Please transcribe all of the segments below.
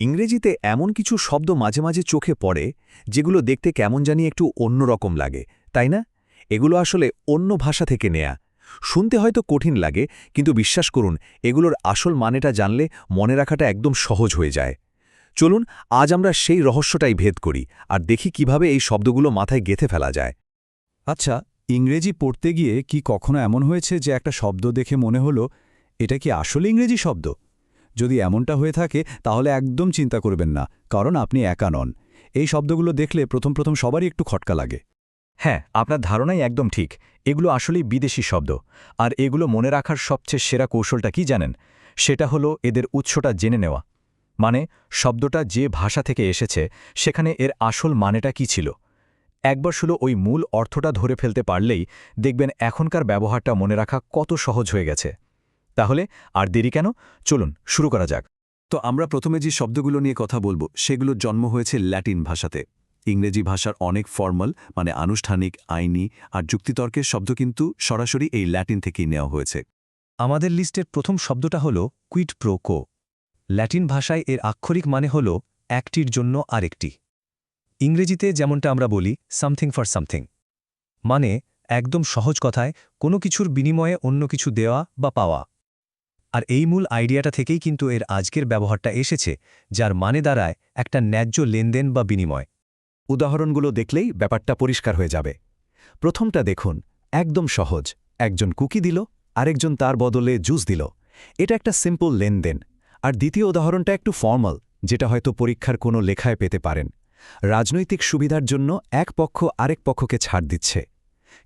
ইংরেজিতে এমন কিছু শব্দ মাঝে মাঝে চোখে পড়ে যেগুলো দেখতে কেমন জানি একটু অন্যরকম লাগে, তাই না? এগুলো আসলে অন্য ভাষা থেকে নেয়া। শুনতে হয়তো কঠিন লাগে, কিন্তু বিশ্বাস করুন, এগুলোর আসল মানেটা জানলে মনে রাখাটা একদম সহজ হয়ে যায়। চলুন আজ আমরা সেই রহস্যটাই ভেদ করি আর দেখি কিভাবে এই শব্দগুলো মাথায় গেঁথে ফেলা যায়। আচ্ছা, ইংরেজি পড়তে গিয়ে কি কখনো এমন হয়েছে যে একটা শব্দ দেখে মনে হলো এটা কি আসলে ইংরেজি শব্দ? যদি এমনটা হয়ে থাকে তাহলে একদম চিন্তা করবেন না, কারণ আপনি একা নন। এই শব্দগুলো দেখলে প্রথম সবারই একটু খটকা লাগে। হ্যাঁ, আপনার ধারণাই একদম ঠিক। এগুলো আসলেই বিদেশি শব্দ। আর এগুলো মনে রাখার সবচেয়ে সেরা কৌশলটা কি জানেন? সেটা হলো এদের উৎসটা জেনে নেওয়া। মানে শব্দটা যে ভাষা থেকে এসেছে সেখানে এর আসল মানেটা কি ছিল। একবার শুধু ওই মূল অর্থটা ধরে ফেলতে পারলেই দেখবেন এখনকার ব্যবহারটা মনে রাখা কত সহজ হয়ে গেছে। তাহলে আর দেরি কেন, চলুন শুরু করা যাক। তো আমরা প্রথমে যে শব্দগুলো নিয়ে কথা বলবো সেগুলোর জন্ম হয়েছে ল্যাটিন ভাষাতে। ইংরেজি ভাষার অনেক ফর্মাল মানে আনুষ্ঠানিক, আইনি আর যুক্তিতর্কের শব্দ কিন্তু সরাসরি এই ল্যাটিন থেকেই নেওয়া হয়েছে। আমাদের লিস্টের প্রথম শব্দটা হল কুইড প্রো কো। ল্যাটিন ভাষায় এর আক্ষরিক মানে হল একটির জন্য আরেকটি। ইংরেজিতে যেমনটা আমরা বলি সামথিং ফর সামথিং, মানে একদম সহজ কথায় কোনো কিছুর বিনিময়ে অন্য কিছু দেওয়া বা পাওয়া। আর এই মূল আইডিয়াটা থেকেই কিন্তু এর আজকের ব্যবহারটা এসেছে, যার মানে দাঁড়ায় একটা ন্যায্য লেনদেন বা বিনিময়। উদাহরণগুলো দেখলেই ব্যাপারটা পরিষ্কার হয়ে যাবে। প্রথমটা দেখুন, একদম সহজ। একজন কুকি দিল, আরেকজন তার বদলে জুস দিল। এটা একটা সিম্পল লেনদেন। আর দ্বিতীয় উদাহরণটা একটু ফর্মাল, যেটা হয়তো পরীক্ষার কোনো লেখায় পেতে পারেন। রাজনৈতিক সুবিধার জন্য এক পক্ষ আরেক পক্ষকে ছাড় দিচ্ছে।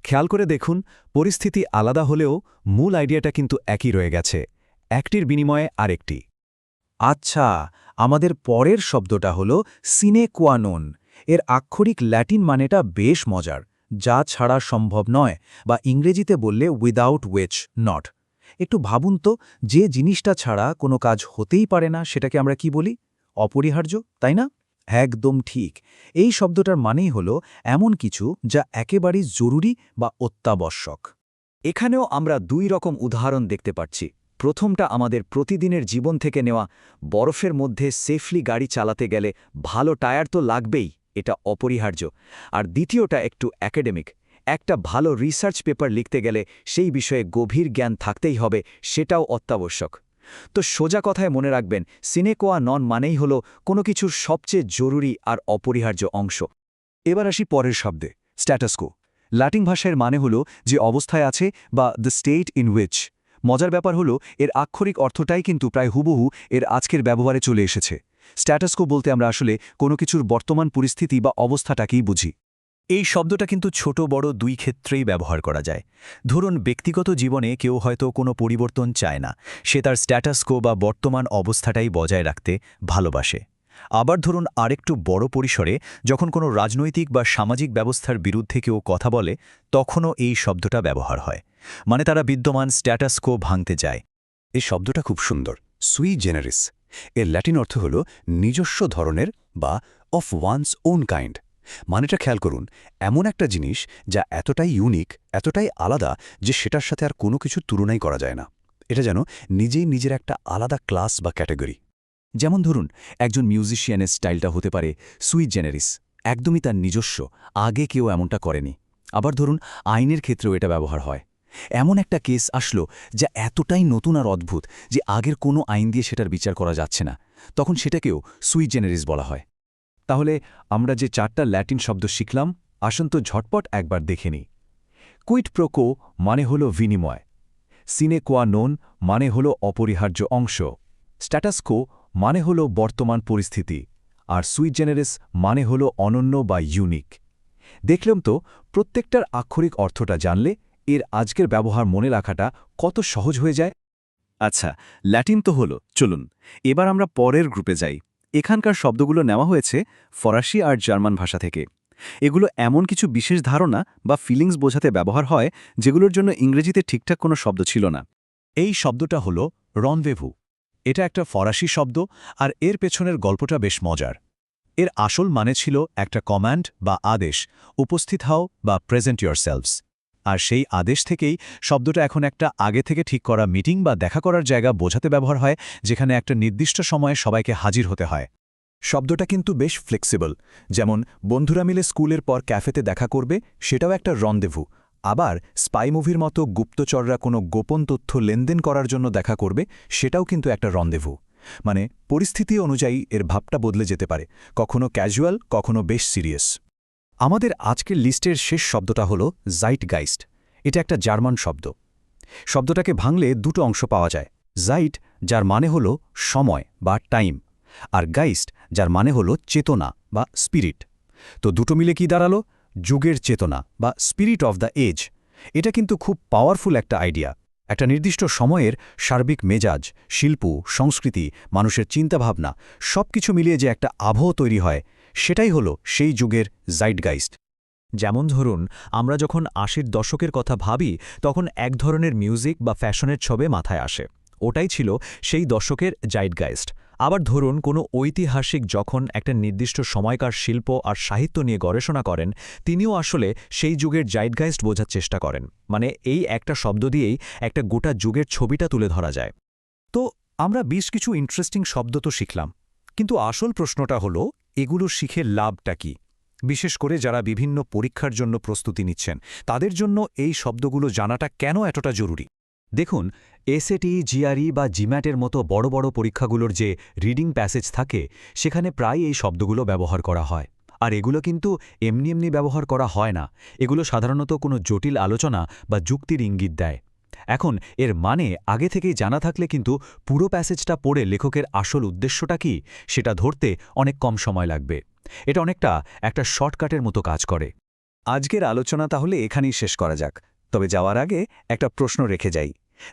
খেয়াল করে দেখুন, পরিস্থিতি আলাদা হলেও মূল আইডিয়াটা কিন্তু একই রয়ে গেছে, একটির বিনিময়ে আরেকটি। আচ্ছা, আমাদের পরের শব্দটা হল সিনে কোয়া নন। এর আক্ষরিক ল্যাটিন মানেটা বেশ মজার, যা ছাড়া সম্ভব নয়, বা ইংরেজিতে বললে উইদাউট উইচ নট। একটু ভাবুন তো, যে জিনিসটা ছাড়া কোনো কাজ হতেই পারে না সেটাকে আমরা কি বলি? অপরিহার্য, তাই না? একদম ঠিক। এই শব্দটার মানেই হল এমন কিছু যা একেবারেই জরুরি বা অত্যাবশ্যক। এখানেও আমরা দুই রকম উদাহরণ দেখতে পাচ্ছি। প্রথমটা আমাদের প্রতিদিনের জীবন থেকে নেওয়া, বরফের মধ্যে সেফলি গাড়ি চালাতে গেলে ভালো টায়ার তো লাগবেই, এটা অপরিহার্য। আর দ্বিতীয়টা একটু একাডেমিক, একটা ভালো রিসার্চ পেপার লিখতে গেলে সেই বিষয়ে গভীর জ্ঞান থাকতেই হবে, সেটাও অত্যাবশ্যক। তো সোজা কথায় মনে রাখবেন, সিনে কোয়া নন মানেই হলো কোনো কিছুর সবচেয়ে জরুরি আর অপরিহার্য অংশ। এবার আসি পরের শব্দে, স্ট্যাটাস কো। ল্যাটিন ভাষার মানে হল যে অবস্থায় আছে বা দ্য স্টেট ইন উইচ। মজার ব্যাপার হলো এর আক্ষরিক অর্থটাই কিন্তু প্রায় হুবহু এর আজকের ব্যবহারে চলে এসেছে। স্ট্যাটাস কো বলতে আমরা আসলে কোনো কিছুর বর্তমান পরিস্থিতি বা অবস্থাটাকেই বুঝি। এই শব্দটা কিন্তু ছোট বড় দুই ক্ষেত্রেই ব্যবহার করা যায়। ধরুন ব্যক্তিগত জীবনে কেউ হয়তো কোনো পরিবর্তন চায় না, সে তার স্ট্যাটাস কো বা বর্তমান অবস্থাটাই বজায় রাখতে ভালোবাসে। আবার ধরুন আরেকটু বড় পরিসরে যখন কোনো রাজনৈতিক বা সামাজিক ব্যবস্থার বিরুদ্ধে কেউ কথা বলে, তখনও এই শব্দটা ব্যবহার হয়, মানে তারা বিদ্যমান স্ট্যাটাস কো ভাঙতে যায়। এই শব্দটা খুব সুন্দর, সুই জেনারিস। এর ল্যাটিন অর্থ হল নিজস্ব ধরনের বা অফ ওয়ান্স ওন কাইন্ড। মানেটা খেয়াল করুন, এমন একটা জিনিস যা এতটাই ইউনিক, এতটাই আলাদা যে সেটার সাথে আর কোনো কিছু তুলনাই করা যায় না। এটা যেন নিজেই নিজের একটা আলাদা ক্লাস বা ক্যাটাগরি। যেমন ধরুন একজন মিউজিশিয়ানের স্টাইলটা হতে পারে সুই জেনারিস, একদমই তার নিজস্ব, আগে কেউ এমনটা করেনি। আবার ধরুন আইনের ক্ষেত্রেও এটা ব্যবহার হয়। এমন একটা কেস আসলো যা এতটাই নতুন আর অদ্ভুত যে আগের কোনো আইন দিয়ে সেটার বিচার করা যাচ্ছে না, তখন সেটাকেও সুই জেনারিস বলা হয়। তাহলে আমরা যে চারটা ল্যাটিন শব্দ শিখলাম, আসুন তো ঝটপট একবার দেখে নিই। কুইড প্রো কো মানে হল বিনিময়, সিনে কোয়া নন মানে হল অপরিহার্য অংশ, স্ট্যাটাস কো মানে হল বর্তমান পরিস্থিতি, আর সুই জেনারিস মানে হল অনন্য বা ইউনিক। দেখলাম তো, প্রত্যেকটার আক্ষরিক অর্থটা জানলে এর আজকের ব্যবহার মনে রাখাটা কত সহজ হয়ে যায়। আচ্ছা, ল্যাটিন তো হলো, চলুন এবার আমরা পরের গ্রুপে যাই। এখানকার শব্দগুলো নেওয়া হয়েছে ফরাসি আর জার্মান ভাষা থেকে। এগুলো এমন কিছু বিশেষ ধারণা বা ফিলিংস বোঝাতে ব্যবহার হয় যেগুলোর জন্য ইংরেজিতে ঠিকঠাক কোনো শব্দ ছিল না। এই শব্দটা হল রনভেভু। এটা একটা ফরাসি শব্দ, আর এর পেছনের গল্পটা বেশ মজার। এর আসল মানে ছিল একটা কমান্ড বা আদেশ, উপস্থিত হও বা প্রেজেন্ট ইয়োরসেলভস। আর সেই আদেশ থেকেই শব্দটা এখন একটা আগে থেকে ঠিক করা মিটিং বা দেখা করার জায়গা বোঝাতে ব্যবহার হয়, যেখানে একটা নির্দিষ্ট সময়ে সবাইকে হাজির হতে হয়। শব্দটা কিন্তু বেশ ফ্লেক্সিবল, যেমন বন্ধুরা মিলে স্কুলের পর ক্যাফেতে দেখা করবে, সেটাও একটা রন্দেভু। আবার স্পাই মুভির মতো গুপ্তচররা কোনো গোপন তথ্য লেনদেন করার জন্য দেখা করবে, সেটাও কিন্তু একটা রন্দেভু। মানে পরিস্থিতি অনুযায়ী এর ভাবটা বদলে যেতে পারে, কখনো ক্যাজুয়াল, কখনো বেশ সিরিয়াস। আমাদের আজকের লিস্টের শেষ শব্দটা হলো জাইটগাইস্ট। এটা একটা জার্মান শব্দ। শব্দটাকে ভাঙলে দুটো অংশ পাওয়া যায়। জাইট, যার মানে হলো সময় বা টাইম, আর গাইস্ট, যার মানে হলো চেতনা বা স্পিরিট। তো দুটো মিলে কি দাঁড়ালো? যুগের চেতনা বা স্পিরিট অফ দ্য এজ। এটা কিন্তু খুব পাওয়ারফুল একটা আইডিয়া। একটা নির্দিষ্ট সময়ের সার্বিক মেজাজ, শিল্প, সংস্কৃতি, মানুষের চিন্তাভাবনা সবকিছু মিলিয়ে যে একটা আবহ তৈরি হয়, সেটাই হলো সেই যুগের জাইটগাইস্ট। যেমন ধরুন, আমরা যখন ৮০-র দশকের কথা ভাবি, তখন এক ধরনের মিউজিক বা ফ্যাশনের ছবে মাথায় আসে। ওটাই ছিল সেই দশকের জাইটগাইস্ট। আবার ধরুন, কোনো ঐতিহাসিক যখন একটা নির্দিষ্ট সময়কার শিল্প আর সাহিত্য নিয়ে গবেষণা করেন, তিনিও আসলে সেই যুগের জাইটগাইস্ট বোঝার চেষ্টা করেন। মানে এই একটা শব্দ দিয়েই একটা গোটা যুগের ছবিটা তুলে ধরা যায়। তো আমরা বেশ কিছু ইন্টারেস্টিং শব্দ তো শিখলাম, কিন্তু আসল প্রশ্নটা হলো, এগুলো শিখে লাভটা কি? বিশেষ করে যারা বিভিন্ন পরীক্ষার জন্য প্রস্তুতি নিচ্ছেন, তাদের জন্য এই শব্দগুলো জানাটা কেন এতটা জরুরি? দেখুন, এসএটি, জিআরই বা জিম্যাটের মতো বড় বড় পরীক্ষাগুলোর যে রিডিং প্যাসেজ থাকে, সেখানে প্রায় এই শব্দগুলো ব্যবহার করা হয়। আর এগুলো কিন্তু এমনি এমনি ব্যবহার করা হয় না। এগুলো সাধারণত কোনো জটিল আলোচনা বা যুক্তির ইঙ্গিত দেয়। এখন এর মানে আগে থেকেই জানা থাকলে কিন্তু পুরো প্যাসেজটা পড়ে লেখকের আসল উদ্দেশ্যটা কি, সেটা ধরতে অনেক কম সময় লাগবে। এটা অনেকটা একটা শর্টকাটের মতো কাজ করে। আজকের আলোচনা তাহলে এখানেই শেষ করা যাক। তবে যাওয়ার আগে একটা প্রশ্ন রেখে যাই।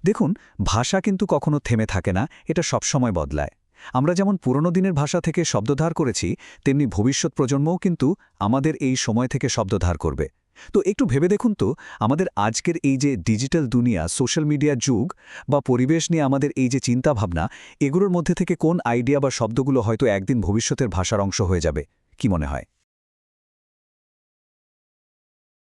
দেখুন, ভাষা কিন্তু কখনো থেমে থাকে না, এটা সবসময় বদলায়। আমরা যেমন পুরনো দিনের ভাষা থেকে শব্দধার করেছি, তেমনি ভবিষ্যৎ প্রজন্মও কিন্তু আমাদের এই সময় থেকে শব্দধার করবে। তো একটু ভেবে দেখুন তো, আমাদের আজকের এই যে ডিজিটাল দুনিয়া, সোশ্যাল মিডিয়ার যুগ বা পরিবেশ নিয়ে আমাদের এই যে চিন্তাভাবনা, এগুলোর মধ্যে থেকে কোন আইডিয়া বা শব্দগুলো হয়তো একদিন ভবিষ্যতের ভাষার অংশ হয়ে যাবে? কি মনে হয়?